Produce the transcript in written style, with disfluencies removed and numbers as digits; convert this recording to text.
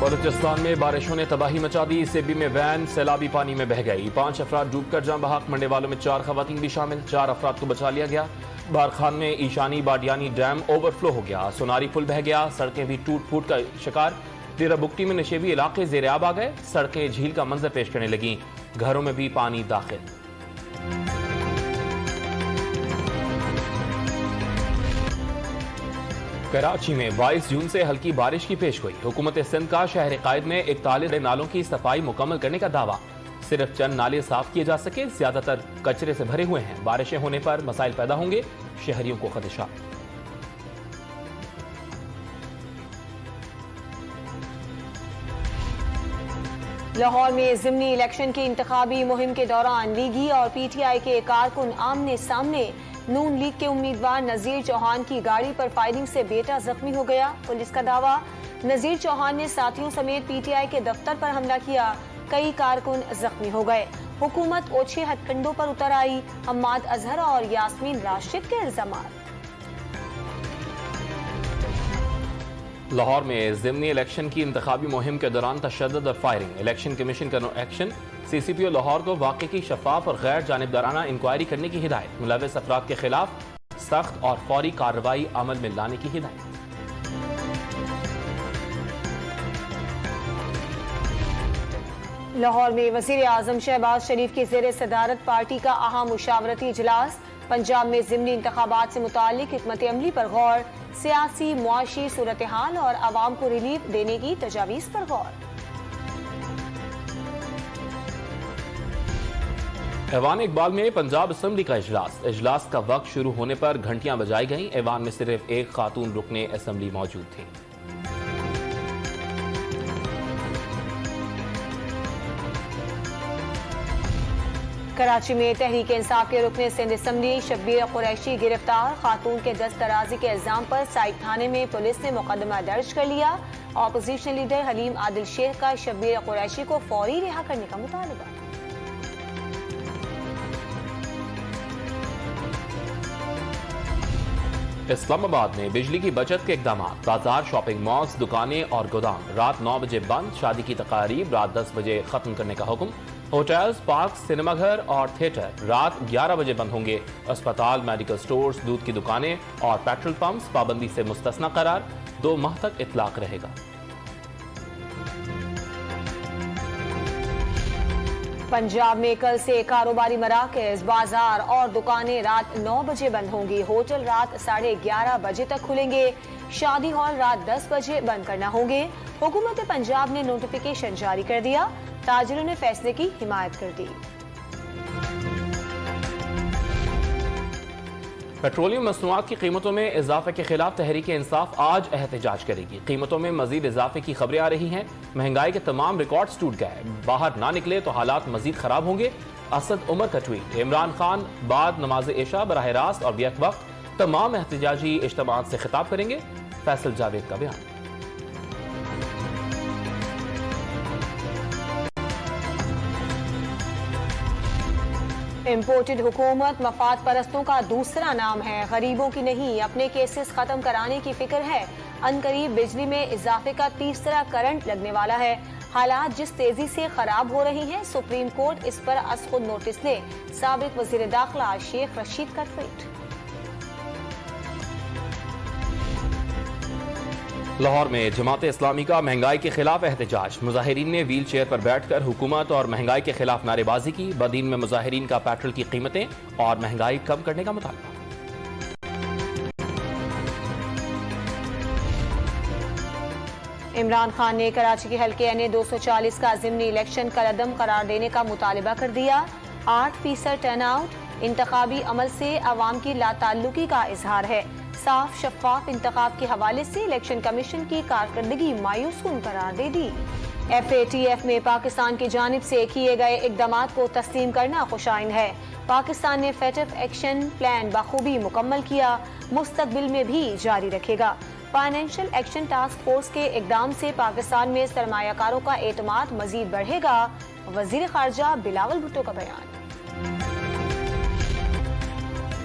بلوچستان میں بارشوں نے تباہی مچا دی. سیبی میں وین سیلابی پانی میں بہہ گئی. 5 افراد ڈوب کر جاں بحق. مرنے والوں میں 4 خواتین بھی شامل. 4 افراد کو بچا لیا گیا. بارخان میں ایشانی باڈیانی ڈیم اوور فلو ہو گیا. سوناری پل بہہ گیا. سڑکیں بھی ٹوٹ پھوٹ کا شکار. ڈیرہ بگٹی میں نشیبی علاقے زیر آب آ گئے. سڑکیں جھیل کا منظر پیش کرنے لگیں. گھروں میں بھی پانی داخل. کراچی میں 22 جون سے ہلکی بارش کی پیش گوئی. حکومت سندھ کا شہر قائد میں 41 نالوں کی صفائی مکمل کرنے کا دعویٰ. صرف چند نالے صاف کیے جا سکے. زیادہ تر کچرے سے بھرے ہوئے ہیں. بارشیں ہونے پر مسائل پیدا ہوں گے. شہریوں کو خدشات. لاہور میں ضمنی الیکشن کی انتخابی مہم کے دوران لیگی اور پی ٹی آئی کے کارکن آمنے سامنے. نون لیگ کے امیدوار نذیر چوہان کی گاڑی پر فائرنگ سے بیٹا زخمی ہو گیا. پولیس کا دعویٰ نذیر چوہان نے ساتھیوں سمیت پی ٹی آئی کے دفتر پر حملہ کیا. کئی کارکن زخمی ہو گئے. حکومت اوچھے ہتھ کنڈوں پر اتر آئی. حماد اظہر اور یاسمین راشد کے الزامات. لاہور میں ضمنی الیکشن کی انتخابی مہم کے دوران تشدد اور فائرنگ. الیکشن کمیشن کا ایکشن. سی سی پی او لاہور کو واقعے کی شفاف اور غیر جانبدارانہ انکوائری کرنے کی ہدایت. ملوث افراد کے خلاف سخت اور فوری کارروائی عمل میں لانے کی ہدایت. لاہور میں وزیر اعظم شہباز شریف کی زیر صدارت پارٹی کا اہم مشاورتی اجلاس. پنجاب میں ضمنی انتخابات سے متعلق حکمت عملی پر غور. سیاسی معاشی صورتحال اور عوام کو ریلیف دینے کی تجاویز پر غور. ایوان اقبال میں پنجاب اسمبلی کا اجلاس. اجلاس کا وقت شروع ہونے پر گھنٹیاں بجائی گئیں. ایوان میں صرف ایک خاتون رکن اسمبلی موجود تھیں. کراچی میں تحریک انصاف کے رکن سندھ اسمبلی شبیر قریشی گرفتار. خاتون کے دست درازی کے الزام پر سائیڈ تھانے میں پولیس نے مقدمہ درج کر لیا. اپوزیشن لیڈر حلیم عادل شیخ کا شبیر قریشی کو فوری رہا کرنے کا مطالبہ. اسلام آباد میں بجلی کی بچت کے اقدامات. بازار، شاپنگ مالز، دکانیں اور گودام رات 9 بجے بند. شادی کی تقاریب رات 10 بجے ختم کرنے کا حکم. ہوٹلز، پارک، سنیما گھر اور تھیٹر رات 11 بجے بند ہوں گے. اسپتال، میڈیکل سٹورز، دودھ کی دکانیں اور پیٹرول پمپس پابندی سے مستثنی قرار. 2 ماہ تک اطلاق رہے گا. پنجاب میں کل سے کاروباری مراکز، بازار اور دکانیں رات 9 بجے بند ہوں گی. ہوٹل رات 11:30 بجے تک کھلیں گے. شادی ہال رات 10 بجے بند کرنا ہوں گے. حکومت پنجاب نے نوٹیفیکیشن جاری کر دیا. تاجروں نے فیصلے کی حمایت کر دی. پیٹرولیم مصنوعات کی قیمتوں میں اضافے کے خلاف تحریک انصاف آج احتجاج کرے گی. قیمتوں میں مزید اضافے کی خبریں آ رہی ہیں. مہنگائی کے تمام ریکارڈز ٹوٹ گئے. باہر نہ نکلے تو حالات مزید خراب ہوں گے. اسد عمر کا ٹویٹ. عمران خان بعد نماز عشاء براہ راست اور بیک وقت تمام احتجاجی اجتماعات سے خطاب کریں گے. فیصل جاوید کا بیان. امپورٹڈ حکومت مفاد پرستوں کا دوسرا نام ہے. غریبوں کی نہیں، اپنے کیسز ختم کرانے کی فکر ہے. عنقریب بجلی میں اضافے کا تیسرا کرنٹ لگنے والا ہے. حالات جس تیزی سے خراب ہو رہی ہیں، سپریم کورٹ اس پر از خود نوٹس لے. سابق وزیر داخلہ شیخ رشید کا ٹویٹ. لاہور میں جماعت اسلامی کا مہنگائی کے خلاف احتجاج. مظاہرین نے ویل چیئر پر بیٹھ کر حکومت اور مہنگائی کے خلاف نعرے بازی کی. بدین میں مظاہرین کا پیٹرول کی قیمتیں اور مہنگائی کم کرنے کا مطالبہ. عمران خان نے کراچی کے حلقے این 240 کا ضمنی الیکشن کالعدم قرار دینے کا مطالبہ کر دیا. 8% ٹرن آؤٹ. انتخابی عمل سے عوام کی لا تعلقی کا اظہار ہے. صاف شفاف انتخاب کے حوالے سے الیکشن کمیشن کی کارکردگی مایوس کن قرار دے دی. ایف اے ٹی ایف میں پاکستان کی جانب سے کیے گئے اقدامات کو تسلیم کرنا خوشائند ہے. پاکستان نے فیٹف ایکشن پلان بخوبی مکمل کیا. مستقبل میں بھی جاری رکھے گا. فائنینشل ایکشن ٹاسک فورس کے اقدام سے پاکستان میں سرمایہ کاروں کا اعتماد مزید بڑھے گا. وزیر خارجہ بلاول بھٹو کا بیان.